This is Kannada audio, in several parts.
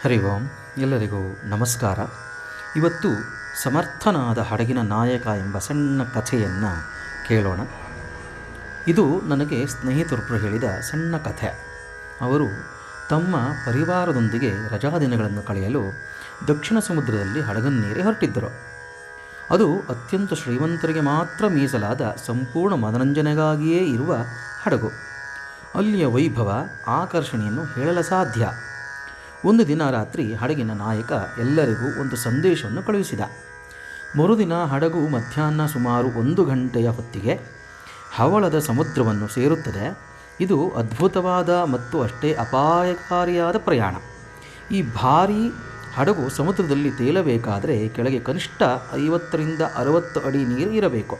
ಹರಿ ಓಂ. ಎಲ್ಲರಿಗೂ ನಮಸ್ಕಾರ. ಇವತ್ತು ಸಮರ್ಥನಾದ ಹಡಗಿನ ನಾಯಕ ಎಂಬ ಸಣ್ಣ ಕಥೆಯನ್ನು ಕೇಳೋಣ. ಇದು ನನಗೆ ಸ್ನೇಹಿತರೊಬ್ಬರು ಹೇಳಿದ ಸಣ್ಣ ಕಥೆ. ಅವರು ತಮ್ಮ ಪರಿವಾರದೊಂದಿಗೆ ರಜಾದಿನಗಳನ್ನು ಕಳೆಯಲು ದಕ್ಷಿಣ ಸಮುದ್ರದಲ್ಲಿ ಹಡಗನ್ನೇರಿ ಹೊರಟಿದ್ದರು. ಅದು ಅತ್ಯಂತ ಶ್ರೀಮಂತರಿಗೆ ಮಾತ್ರ ಮೀಸಲಾದ ಸಂಪೂರ್ಣ ಮನರಂಜನೆಗಾಗಿಯೇ ಇರುವ ಹಡಗು. ಅಲ್ಲಿಯ ವೈಭವ ಆಕರ್ಷಣೆಯನ್ನು ಹೇಳಲು ಸಾಧ್ಯ. ಒಂದು ದಿನ ರಾತ್ರಿ ಹಡಗಿನ ನಾಯಕ ಎಲ್ಲರಿಗೂ ಒಂದು ಸಂದೇಶವನ್ನು ಕಳುಹಿಸಿದ. ಮರುದಿನ ಹಡಗು ಮಧ್ಯಾಹ್ನ ಸುಮಾರು 1 ಗಂಟೆಯ ಹೊತ್ತಿಗೆ ಹವಳದ ಸಮುದ್ರವನ್ನು ಸೇರುತ್ತದೆ. ಇದು ಅದ್ಭುತವಾದ ಮತ್ತು ಅಷ್ಟೇ ಅಪಾಯಕಾರಿಯಾದ ಪ್ರಯಾಣ. ಈ ಭಾರೀ ಹಡಗು ಸಮುದ್ರದಲ್ಲಿ ತೇಲಬೇಕಾದರೆ ಕೆಳಗೆ ಕನಿಷ್ಠ 50ರಿಂದ 60 ಅಡಿ ನೀರು ಇರಬೇಕು.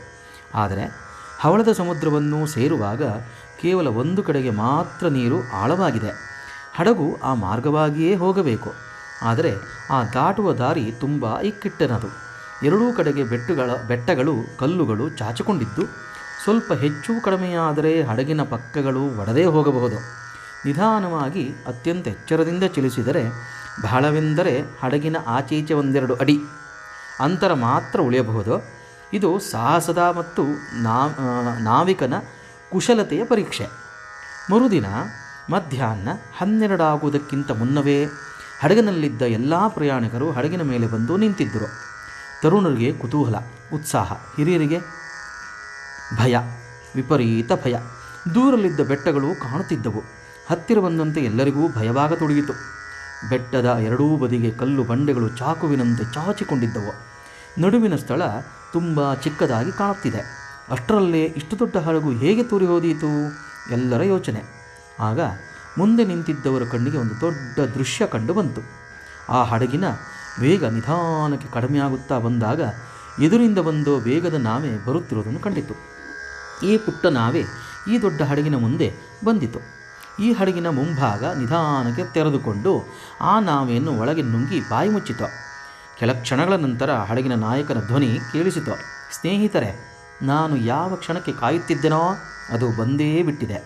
ಆದರೆ ಹವಳದ ಸಮುದ್ರವನ್ನು ಸೇರುವಾಗ ಕೇವಲ ಒಂದು ಕಡೆಗೆ ಮಾತ್ರ ನೀರು ಆಳವಾಗಿದೆ. ಹಡಗು ಆ ಮಾರ್ಗವಾಗಿಯೇ ಹೋಗಬೇಕು. ಆದರೆ ಆ ದಾಟುವ ದಾರಿ ತುಂಬ ಇಕ್ಕಟ್ಟಿನದು. ಎರಡೂ ಕಡೆಗೆ ಬೆಟ್ಟಗಳು ಕಲ್ಲುಗಳು ಚಾಚಿಕೊಂಡಿದ್ದು, ಸ್ವಲ್ಪ ಹೆಚ್ಚು ಕಡಿಮೆಯಾದರೆ ಹಡಗಿನ ಪಕ್ಕಗಳು ಒಡೆದೇ ಹೋಗಬಹುದು. ನಿಧಾನವಾಗಿ ಅತ್ಯಂತ ಎಚ್ಚರದಿಂದ ಚಲಿಸಿದರೆ ಬಹಳವೆಂದರೆ ಹಡಗಿನ ಆಚೀಚೆ 1-2 ಅಡಿ ಅಂತರ ಮಾತ್ರ ಉಳಿಯಬಹುದು. ಇದು ಸಾಹಸದ ಮತ್ತು ನಾವಿಕನ ಕುಶಲತೆಯ ಪರೀಕ್ಷೆ. ಮರುದಿನ ಮಧ್ಯಾಹ್ನ 12 ಆಗುವುದಕ್ಕಿಂತ ಮುನ್ನವೇ ಹಡಗಿನಲ್ಲಿದ್ದ ಎಲ್ಲ ಪ್ರಯಾಣಿಕರು ಹಡಗಿನ ಮೇಲೆ ಬಂದು ನಿಂತಿದ್ದರು. ತರುಣರಿಗೆ ಕುತೂಹಲ, ಉತ್ಸಾಹ, ಹಿರಿಯರಿಗೆ ಭಯ, ವಿಪರೀತ ಭಯ. ದೂರಲ್ಲಿದ್ದ ಬೆಟ್ಟಗಳು ಕಾಣುತ್ತಿದ್ದವು. ಹತ್ತಿರ ಬಂದಂತೆ ಎಲ್ಲರಿಗೂ ಭಯವಾಗತೊಡಗಿತು. ಬೆಟ್ಟದ ಎರಡೂ ಬದಿಗೆ ಕಲ್ಲು ಬಂಡೆಗಳು ಚಾಕುವಿನಂತೆ ಚಾಚಿಕೊಂಡಿದ್ದವು. ನಡುವಿನ ಸ್ಥಳ ತುಂಬ ಚಿಕ್ಕದಾಗಿ ಕಾಣುತ್ತಿದೆ. ಅಷ್ಟರಲ್ಲೇ ಇಷ್ಟು ದೊಡ್ಡ ಹಡಗು ಹೇಗೆ ತೂರಿ ಹೋದೀತು? ಎಲ್ಲರ ಯೋಚನೆ. ಆಗ ಮುಂದೆ ನಿಂತಿದ್ದವರ ಕಣ್ಣಿಗೆ ಒಂದು ದೊಡ್ಡ ದೃಶ್ಯ ಕಂಡು ಬಂತು. ಆ ಹಡಗಿನ ವೇಗ ನಿಧಾನಕ್ಕೆ ಕಡಿಮೆಯಾಗುತ್ತಾ ಬಂದಾಗ ಎದುರಿಂದ ಬಂದು ವೇಗದ ನಾವೆ ಬರುತ್ತಿರುವುದನ್ನು ಕಂಡಿತು. ಈ ಪುಟ್ಟ ನಾವೆ ಈ ದೊಡ್ಡ ಹಡಗಿನ ಮುಂದೆ ಬಂದಿತು. ಈ ಹಡಗಿನ ಮುಂಭಾಗ ನಿಧಾನಕ್ಕೆ ತೆರೆದುಕೊಂಡು ಆ ನಾವೆಯನ್ನು ಒಳಗೆ ನುಂಗಿ ಬಾಯಿ ಮುಚ್ಚಿತು. ಕೆಲ ಕ್ಷಣಗಳ ನಂತರ ಹಡಗಿನ ನಾಯಕನ ಧ್ವನಿ ಕೇಳಿಸಿತು. ಸ್ನೇಹಿತರೆ, ನಾನು ಯಾವ ಕ್ಷಣಕ್ಕೆ ಕಾಯುತ್ತಿದ್ದೆನೋ ಅದು ಬಂದೇ ಬಿಟ್ಟಿದೆ.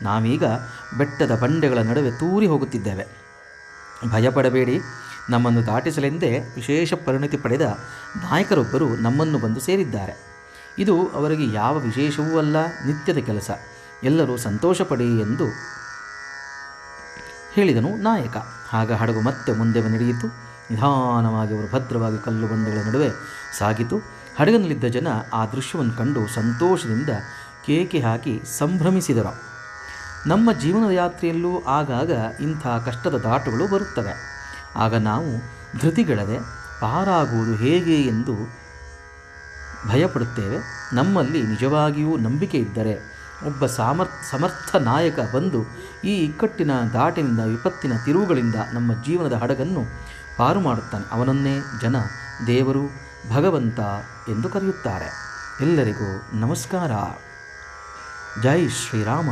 ನಾವೀಗ ಬೆಟ್ಟದ ಬಂಡೆಗಳ ನಡುವೆ ತೂರಿ ಹೋಗುತ್ತಿದ್ದೇವೆ. ಭಯಪಡಬೇಡಿ. ನಮ್ಮನ್ನು ದಾಟಿಸಲೆಂದೇ ವಿಶೇಷ ಪರಿಣತಿ ಪಡೆದ ನಾಯಕರೊಬ್ಬರು ನಮ್ಮನ್ನು ಬಂದು ಸೇರಿದ್ದಾರೆ. ಇದು ಅವರಿಗೆ ಯಾವ ವಿಶೇಷವೂ ಅಲ್ಲ, ನಿತ್ಯದ ಕೆಲಸ. ಎಲ್ಲರೂ ಸಂತೋಷಪಡಿ ಎಂದು ಹೇಳಿದನು ನಾಯಕ. ಆಗ ಹಡಗು ಮತ್ತೆ ಮುಂದೆ ನಡೆಯಿತು. ನಿಧಾನವಾಗಿ ಅವರು ಭದ್ರವಾಗಿ ಕಲ್ಲು ಬಂಡೆಗಳ ನಡುವೆ ಸಾಗಿತು. ಹಡಗಿನಲ್ಲಿದ್ದ ಜನ ಆ ದೃಶ್ಯವನ್ನು ಕಂಡು ಸಂತೋಷದಿಂದ ಕೇಕೆ ಹಾಕಿ ಸಂಭ್ರಮಿಸಿದರು. ನಮ್ಮ ಜೀವನದ ಯಾತ್ರೆಯಲ್ಲೂ ಆಗಾಗ ಇಂಥ ಕಷ್ಟದ ದಾಟುಗಳು ಬರುತ್ತವೆ. ಆಗ ನಾವು ಧೃತಿಗೆಡದೆ ಪಾರಾಗುವುದು ಹೇಗೆ ಎಂದು ಭಯಪಡುತ್ತೇವೆ. ನಮ್ಮಲ್ಲಿ ನಿಜವಾಗಿಯೂ ನಂಬಿಕೆ ಇದ್ದರೆ ಒಬ್ಬ ಸಮರ್ಥ ನಾಯಕ ಬಂದು ಈ ಇಕ್ಕಟ್ಟಿನ ದಾಟಿನಿಂದ, ವಿಪತ್ತಿನ ತಿರುವುಗಳಿಂದ ನಮ್ಮ ಜೀವನದ ಹಡಗನ್ನು ಪಾರು ಮಾಡುತ್ತಾನೆ. ಅವನನ್ನೇ ಜನ ದೇವರು, ಭಗವಂತ ಎಂದು ಕರೆಯುತ್ತಾರೆ. ಎಲ್ಲರಿಗೂ ನಮಸ್ಕಾರ. ಜೈ ಶ್ರೀರಾಮ.